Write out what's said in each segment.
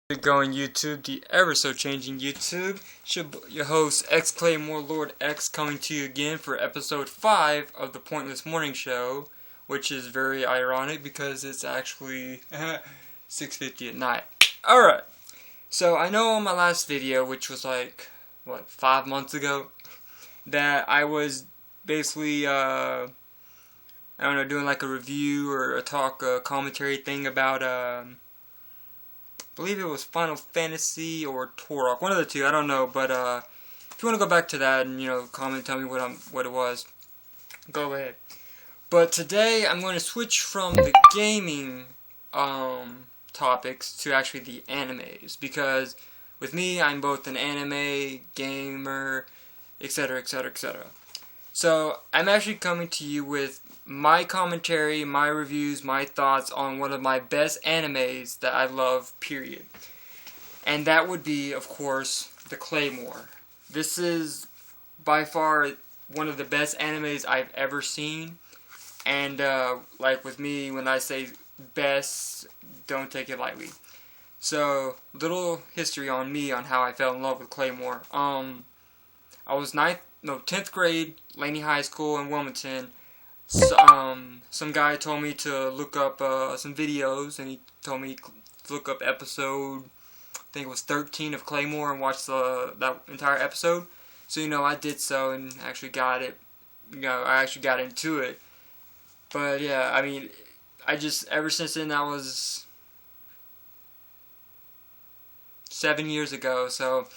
Going YouTube, the ever so changing YouTube. Your host X Claymore Lord X coming to you again for episode 5 of the Pointless Morning Show, which is very ironic because it's actually 6:50 at night. Alright, so I know on my last video, which was like, 5 months ago, that I was basically, I don't know, doing like a review or a commentary thing about, I believe it was Final Fantasy or Turok, one of the two, I don't know, but if you want to go back to that and, comment, tell me what it was, go ahead. But today I'm going to switch from the gaming topics to actually the animes, because with me, I'm both an anime, gamer, etc, etc, etc. So, I'm actually coming to you with my commentary, my reviews, my thoughts on one of my best animes that I love, period. And that would be, of course, The Claymore. This is by far one of the best animes I've ever seen. And, like with me, when I say best, don't take it lightly. So, little history on me on how I fell in love with Claymore. I was 10th grade, Laney High School in Wilmington. Some guy told me to look up some videos, and he told me to look up episode, I think it was 13 of Claymore, and watch that entire episode. So, I did so and actually got it. I actually got into it. But yeah, I mean, ever since then, that was 7 years ago, so,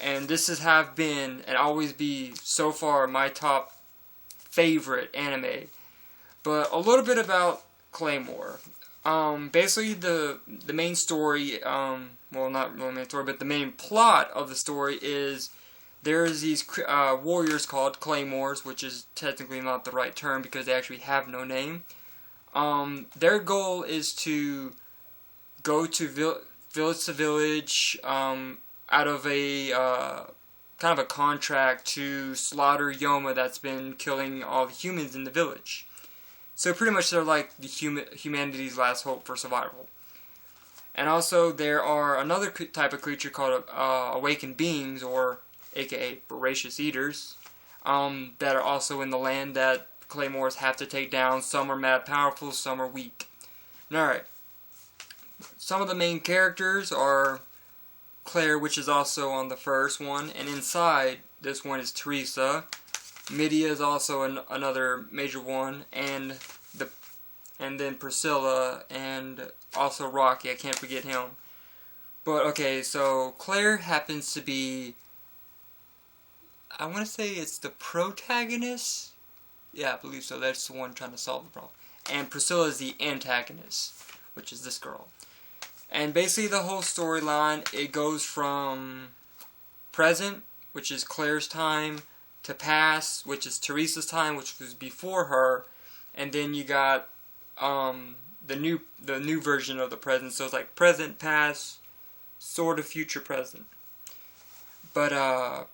and this have been and always be so far my top favorite anime. But a little bit about Claymore. Basically the main story, well, not really the main story, but the main plot of the story is there's these warriors called Claymores, which is technically not the right term because they actually have no name. Their goal is to go to village to village, out of a kind of a contract to slaughter Yoma that's been killing all the humans in the village. So pretty much they're like the humanity's last hope for survival. And also there are another type of creature called awakened beings, or aka voracious eaters, that are also in the land that Claymores have to take down. Some are mad powerful, some are weak. Alright. Some of the main characters are Claire, which is also on the first one, and inside this one is Teresa. Midia is also another major one, and then Priscilla, and also Rocky. I can't forget him. But okay, so Claire happens to be, I want to say it's the protagonist. Yeah, I believe so. That's the one trying to solve the problem. And Priscilla is the antagonist, which is this girl. And basically the whole storyline, it goes from present, which is Claire's time, to past, which is Teresa's time, which was before her, and then you got the new version of the present. So it's like present, past, sort of future, present. But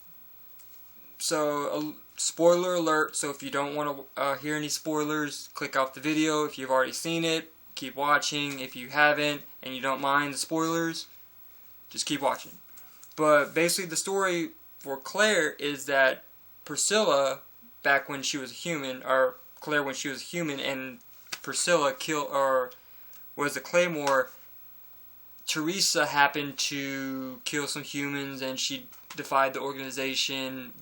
so spoiler alert. So if you don't want to hear any spoilers, click off the video. If you've already seen it, keep watching. If you haven't and you don't mind the spoilers, just keep watching. But basically the story for Claire is that Priscilla, back when she was a human, or Claire when she was a human, and Priscilla was a Claymore, Teresa happened to kill some humans, and she defied the organization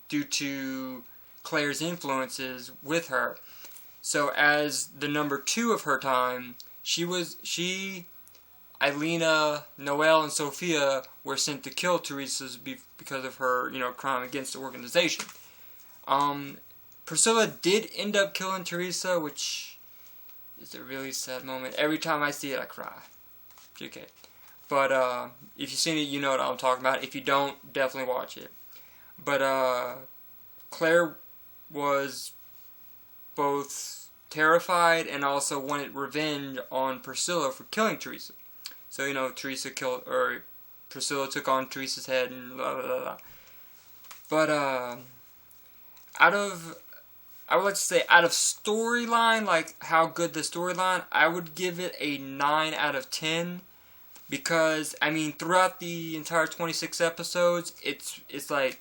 due to Claire's influences with her. So as the number 2 of her time, Eileen, Noelle, and Sophia were sent to kill Teresa because of her, crime against the organization. Priscilla did end up killing Teresa, which is a really sad moment. Every time I see it, I cry. Okay. But if you've seen it, you know what I'm talking about. If you don't, definitely watch it. But Claire was both terrified and also wanted revenge on Priscilla for killing Teresa. So, Priscilla took on Teresa's head and blah, blah, blah, blah. But, I would like to say, out of storyline, like how good the storyline, I would give it a 9 out of 10. because I mean throughout the entire 26 episodes, it's like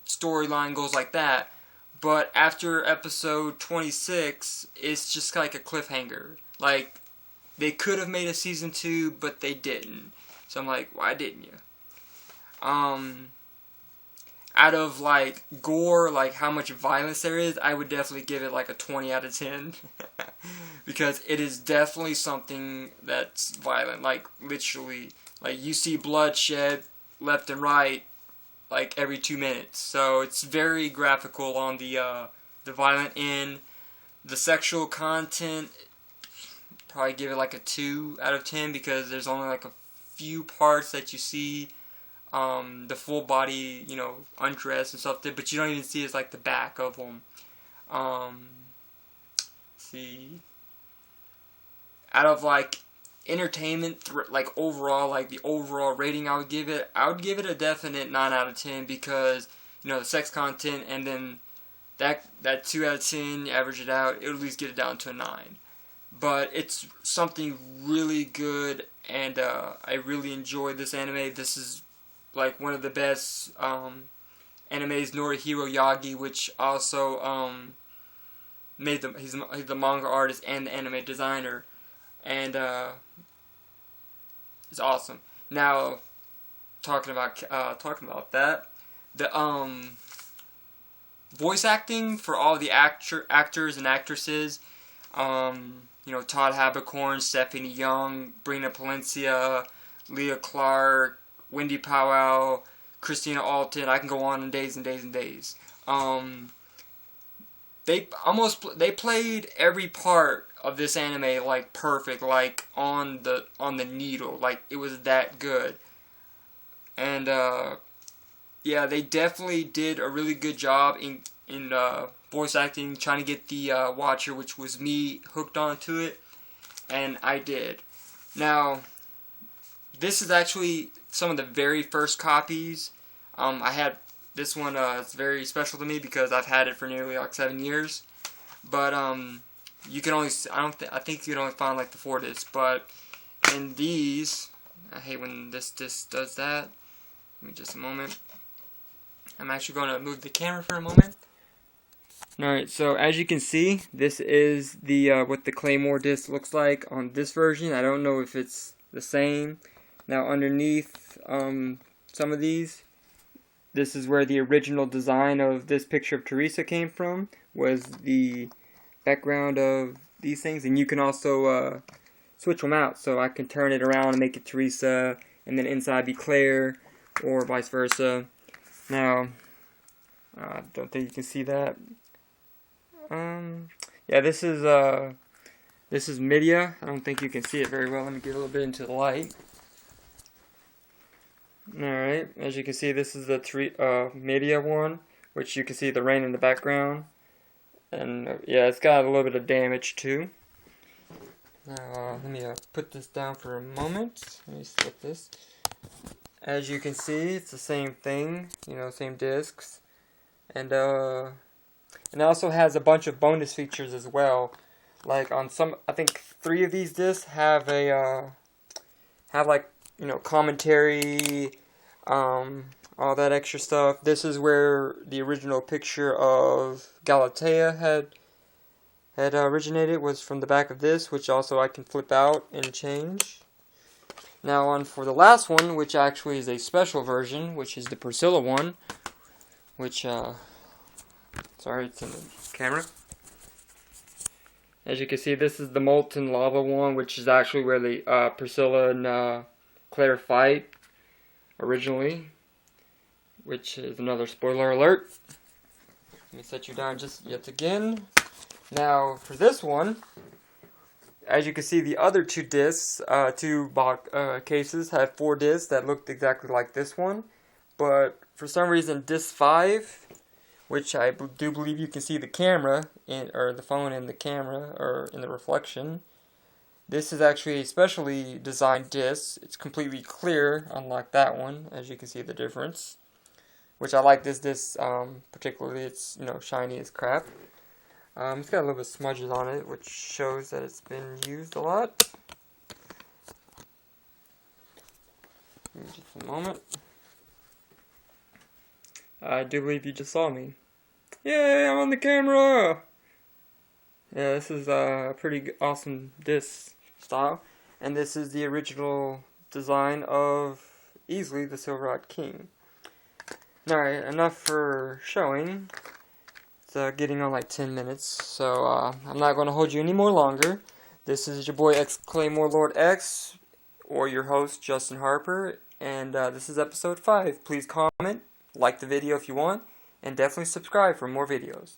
storyline goes like that, but after episode 26, it's just like a cliffhanger. Like they could have made a season 2, but they didn't. So I'm like, why didn't you? Out of like gore, like how much violence there is, I would definitely give it like a 20 out of 10 because it is definitely something that's violent. Like literally, like you see bloodshed left and right, like every 2 minutes. So it's very graphical on the violent end. The sexual content, probably give it like a 2 out of 10 because there's only like a few parts that you see the full body, you know, undress and stuff, but you don't even see it's like the back of them. See, out of like entertainment, like overall, like the overall rating I would give it a definite 9 out of 10 because, you know, the sex content, and then that 2 out of 10, you average it out, it would at least get it down to a 9. But it's something really good, and I really enjoy this anime. This is like one of the best animes. Norihiro Yagi, which also made he's the manga artist and the anime designer, and it's awesome. Now, talking about that, the voice acting for all the actors and actresses, you know, Todd Haberkorn, Stephanie Young, Brina Palencia, Leah Clark, Wendy Powell, Christina Alton. I can go on days and days and days. They played every part of this anime like perfect, like on the needle, like it was that good. And yeah, they definitely did a really good job in voice acting, trying to get the watcher, which was me, hooked onto it, and I did. Now, this is actually some of the very first copies. I had this one. It's very special to me because I've had it for nearly like 7 years. But you can only I think you can only find like the 4 discs. But in these, I hate when this disc does that. Give me just a moment. I'm actually going to move the camera for a moment. Alright, so as you can see, this is the what the Claymore disc looks like on this version. I don't know if it's the same. Now underneath some of these, this is where the original design of this picture of Teresa came from, was the background of these things. And you can also switch them out, so I can turn it around and make it Teresa, and then inside be Claire, or vice versa. Now, I don't think you can see that. Yeah, this is Midia. I don't think you can see it very well. Let me get a little bit into the light. Alright, as you can see, this is the Midia one, which you can see the rain in the background. And yeah, it's got a little bit of damage too. Now, let me put this down for a moment. Let me slip this. As you can see, it's the same thing, you know, same discs. And it also has a bunch of bonus features as well. Like on some, I think 3 of these discs have a have like, you know, commentary, all that extra stuff. This is where the original picture of Galatea had originated, was from the back of this, which also I can flip out and change. Now on for the last one, which actually is a special version, which is the Priscilla one, which sorry, it's in the camera. As you can see, this is the Molten Lava one, which is actually where the Priscilla and Claire fight originally, which is another spoiler alert. Let me set you down just yet again. Now, for this one, as you can see, the other 2 discs, 2 box cases, have 4 discs that looked exactly like this one, but for some reason, disc 5, which I do believe you can see the camera, or the phone in the camera, or in the reflection. This is actually a specially designed disc. It's completely clear, unlike that one, as you can see the difference. Which I like this disc particularly. It's, you know, shiny as crap. It's got a little bit of smudges on it, which shows that it's been used a lot. Just a moment. I do believe you just saw me. Yay, I'm on the camera! Yeah, this is a pretty awesome disc style. And this is the original design of easily the Silverrod King. Alright, enough for showing. It's getting on like 10 minutes, so I'm not going to hold you any more longer. This is your boy X Claymore Lord X, or your host Justin Harper, and this is episode 5. Please comment, like the video if you want, and definitely subscribe for more videos.